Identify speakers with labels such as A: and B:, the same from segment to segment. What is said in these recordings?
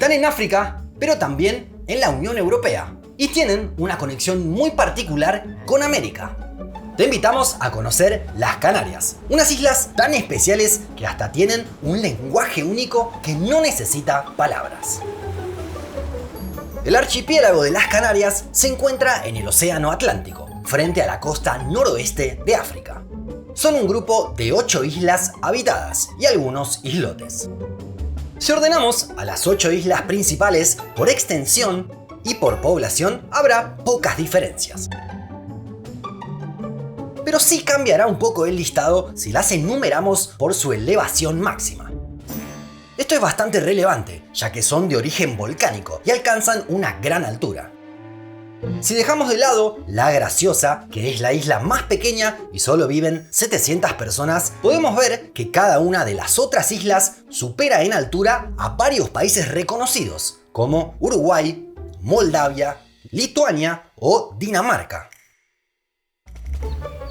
A: Están en África, pero también en la Unión Europea y tienen una conexión muy particular con América. Te invitamos a conocer las Canarias, unas islas tan especiales que hasta tienen un lenguaje único que no necesita palabras. El archipiélago de las Canarias se encuentra en el Océano Atlántico, frente a la costa noroeste de África. Son un grupo de 8 islas habitadas y algunos islotes. Si ordenamos a las 8 islas principales por extensión y por población, habrá pocas diferencias. Pero sí cambiará un poco el listado si las enumeramos por su elevación máxima. Esto es bastante relevante, ya que son de origen volcánico y alcanzan una gran altura. Si dejamos de lado La Graciosa, que es la isla más pequeña y solo viven 700 personas, podemos ver que cada una de las otras islas supera en altura a varios países reconocidos, como Uruguay, Moldavia, Lituania o Dinamarca.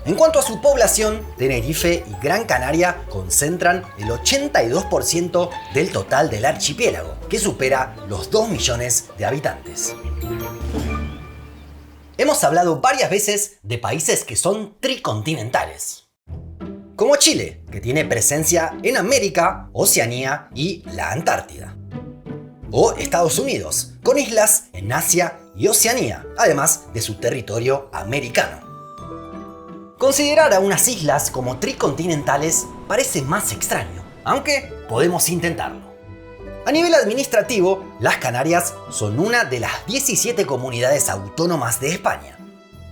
A: En cuanto a su población, Tenerife y Gran Canaria concentran el 82% del total del archipiélago, que supera los 2 millones de habitantes. Hemos hablado varias veces de países que son tricontinentales, como Chile, que tiene presencia en América, Oceanía y la Antártida. O Estados Unidos, con islas en Asia y Oceanía, además de su territorio americano. Considerar a unas islas como tricontinentales parece más extraño, aunque podemos intentarlo. A nivel administrativo, las Canarias son una de las 17 comunidades autónomas de España.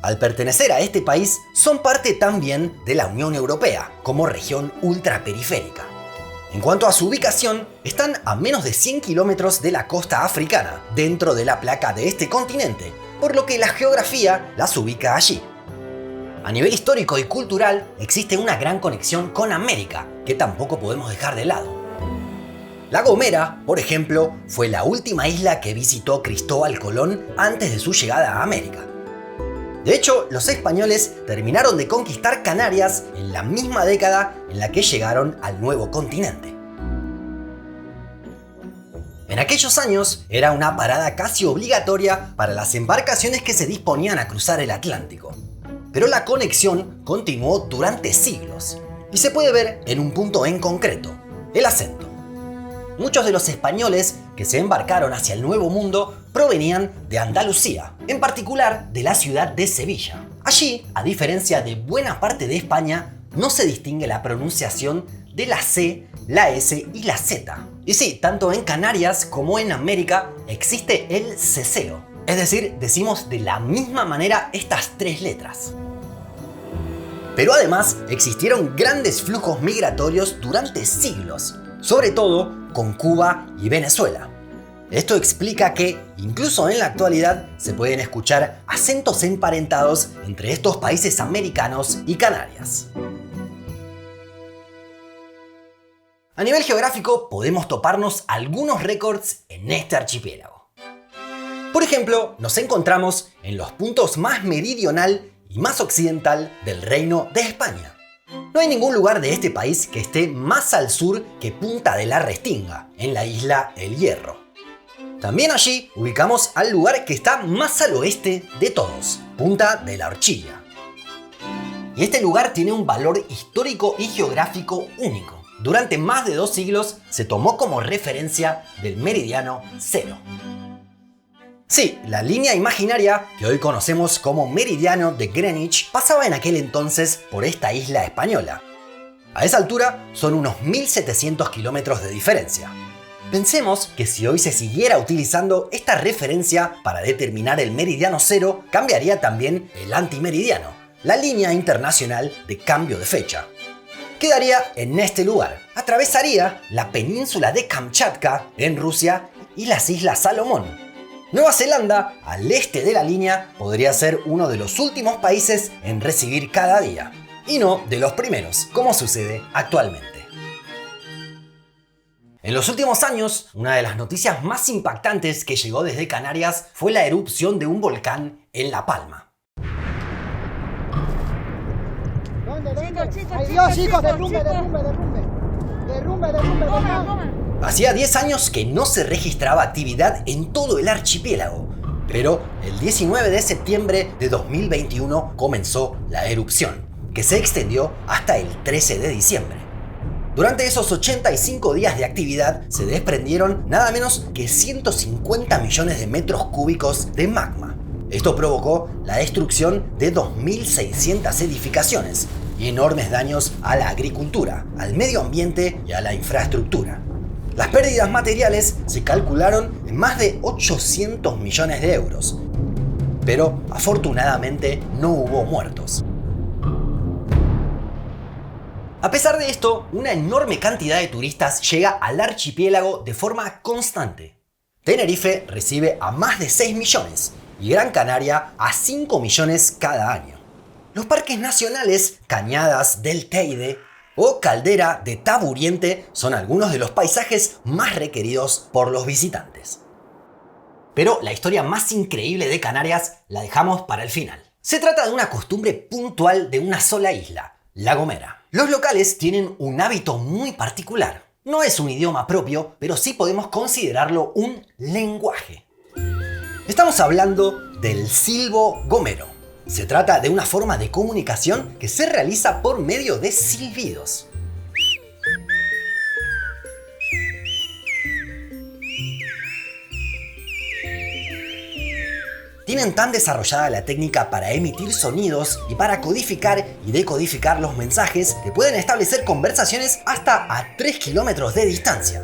A: Al pertenecer a este país, son parte también de la Unión Europea, como región ultraperiférica. En cuanto a su ubicación, están a menos de 100 kilómetros de la costa africana, dentro de la placa de este continente, por lo que la geografía las ubica allí. A nivel histórico y cultural, existe una gran conexión con América, que tampoco podemos dejar de lado. La Gomera, por ejemplo, fue la última isla que visitó Cristóbal Colón antes de su llegada a América. De hecho, los españoles terminaron de conquistar Canarias en la misma década en la que llegaron al nuevo continente. En aquellos años era una parada casi obligatoria para las embarcaciones que se disponían a cruzar el Atlántico. Pero la conexión continuó durante siglos y se puede ver en un punto en concreto, el acento. Muchos de los españoles que se embarcaron hacia el Nuevo Mundo provenían de Andalucía, en particular de la ciudad de Sevilla. Allí, a diferencia de buena parte de España, no se distingue la pronunciación de la C, la S y la Z. Y sí, tanto en Canarias como en América existe el ceseo, es decir, decimos de la misma manera estas 3 letras. Pero además existieron grandes flujos migratorios durante siglos, sobre todo con Cuba y Venezuela. Esto explica que, incluso en la actualidad, se pueden escuchar acentos emparentados entre estos países americanos y Canarias. A nivel geográfico, podemos toparnos algunos récords en este archipiélago. Por ejemplo, nos encontramos en los puntos más meridional y más occidental del Reino de España. No hay ningún lugar de este país que esté más al sur que Punta de la Restinga, en la isla El Hierro. También allí ubicamos al lugar que está más al oeste de todos, Punta de la Horchilla. Y este lugar tiene un valor histórico y geográfico único. Durante más de 2 siglos se tomó como referencia del meridiano cero. Sí, la línea imaginaria, que hoy conocemos como meridiano de Greenwich, pasaba en aquel entonces por esta isla española. A esa altura son unos 1700 kilómetros de diferencia. Pensemos que si hoy se siguiera utilizando esta referencia para determinar el meridiano cero, cambiaría también el antimeridiano, la línea internacional de cambio de fecha. Quedaría en este lugar, atravesaría la península de Kamchatka en Rusia y las Islas Salomón. Nueva Zelanda, al este de la línea, podría ser uno de los últimos países en recibir cada día, y no de los primeros, como sucede actualmente. En los últimos años, una de las noticias más impactantes que llegó desde Canarias fue la erupción de un volcán en La Palma.
B: Chicos, derrumbe, volcán.
A: Hacía 10 años que no se registraba actividad en todo el archipiélago, pero el 19 de septiembre de 2021 comenzó la erupción, que se extendió hasta el 13 de diciembre. Durante esos 85 días de actividad se desprendieron nada menos que 150 millones de metros cúbicos de magma. Esto provocó la destrucción de 2.600 edificaciones y enormes daños a la agricultura, al medio ambiente y a la infraestructura. Las pérdidas materiales se calcularon en más de 800 millones de euros, pero afortunadamente no hubo muertos. A pesar de esto, una enorme cantidad de turistas llega al archipiélago de forma constante. Tenerife recibe a más de 6 millones y Gran Canaria a 5 millones cada año. Los parques nacionales Cañadas del Teide o Caldera de Taburiente son algunos de los paisajes más requeridos por los visitantes. Pero la historia más increíble de Canarias la dejamos para el final. Se trata de una costumbre puntual de una sola isla, La Gomera. Los locales tienen un hábito muy particular. No es un idioma propio, pero sí podemos considerarlo un lenguaje. Estamos hablando del silbo gomero. Se trata de una forma de comunicación que se realiza por medio de silbidos. Tienen tan desarrollada la técnica para emitir sonidos y para codificar y decodificar los mensajes que pueden establecer conversaciones hasta a 3 kilómetros de distancia.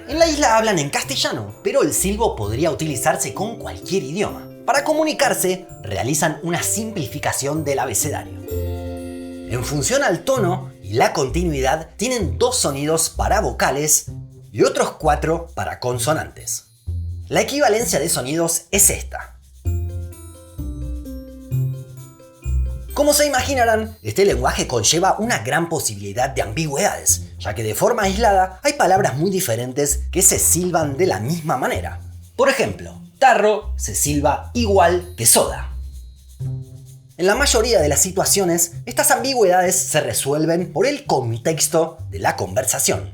A: En la isla hablan en castellano, pero el silbo podría utilizarse con cualquier idioma. Para comunicarse, realizan una simplificación del abecedario. En función al tono y la continuidad, tienen 2 sonidos para vocales y otros 4 para consonantes. La equivalencia de sonidos es esta. Como se imaginarán, este lenguaje conlleva una gran posibilidad de ambigüedades, ya que de forma aislada hay palabras muy diferentes que se silban de la misma manera. Por ejemplo, tarro se silba igual que soda. En la mayoría de las situaciones, estas ambigüedades se resuelven por el contexto de la conversación.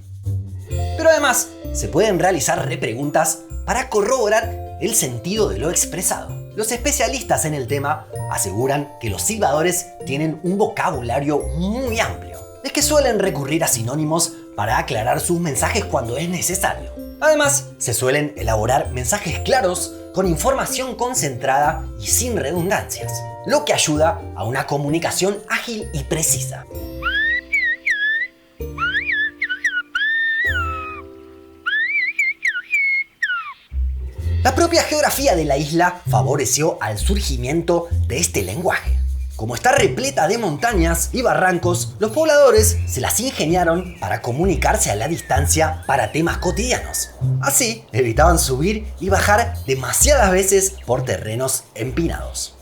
A: Pero además, se pueden realizar repreguntas para corroborar el sentido de lo expresado. Los especialistas en el tema aseguran que los silbadores tienen un vocabulario muy amplio. Es que suelen recurrir a sinónimos para aclarar sus mensajes cuando es necesario. Además, se suelen elaborar mensajes claros con información concentrada y sin redundancias, lo que ayuda a una comunicación ágil y precisa. La propia geografía de la isla favoreció al surgimiento de este lenguaje. Como está repleta de montañas y barrancos, los pobladores se las ingeniaron para comunicarse a la distancia para temas cotidianos. Así, evitaban subir y bajar demasiadas veces por terrenos empinados.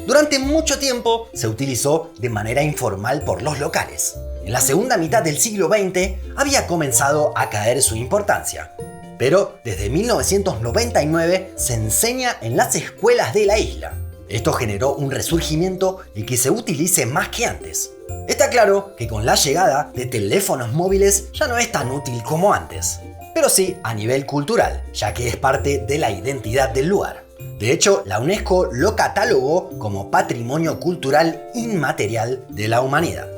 A: Durante mucho tiempo se utilizó de manera informal por los locales. En la segunda mitad del siglo XX había comenzado a caer su importancia. Pero desde 1999 se enseña en las escuelas de la isla. Esto generó un resurgimiento y que se utilice más que antes. Está claro que con la llegada de teléfonos móviles ya no es tan útil como antes, pero sí a nivel cultural, ya que es parte de la identidad del lugar. De hecho, la UNESCO lo catalogó como Patrimonio Cultural Inmaterial de la Humanidad.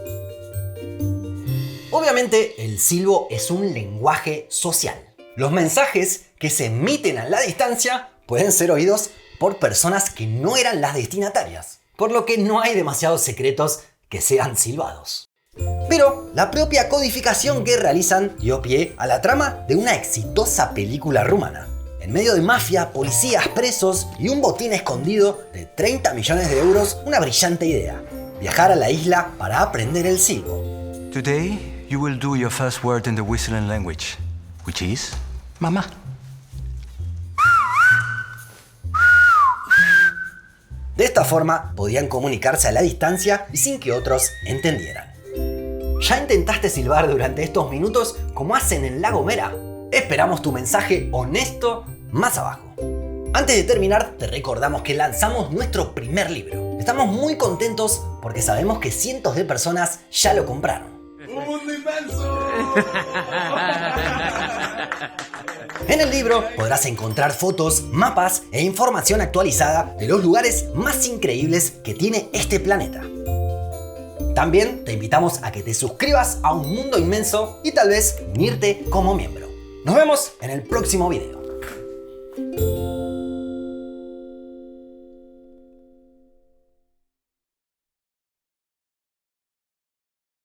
A: Obviamente, el silbo es un lenguaje social. Los mensajes que se emiten a la distancia pueden ser oídos por personas que no eran las destinatarias, por lo que no hay demasiados secretos que sean silbados. Pero la propia codificación que realizan dio pie a la trama de una exitosa película rumana. En medio de mafia, policías, presos y un botín escondido de 30 millones de euros, una brillante idea: viajar a la isla para aprender el silbo.
B: Today you will do your first word in the whistling language, which is mamá.
A: De esta forma podían comunicarse a la distancia y sin que otros entendieran. ¿Ya intentaste silbar durante estos minutos como hacen en La Gomera? Esperamos tu mensaje honesto más abajo. Antes de terminar, te recordamos que lanzamos nuestro primer libro. Estamos muy contentos porque sabemos que cientos de personas ya lo compraron.
C: ¡Un mundo inmenso!
A: En el libro podrás encontrar fotos, mapas e información actualizada de los lugares más increíbles que tiene este planeta. También te invitamos a que te suscribas a Un Mundo Inmenso y tal vez unirte como miembro. Nos vemos en el próximo video.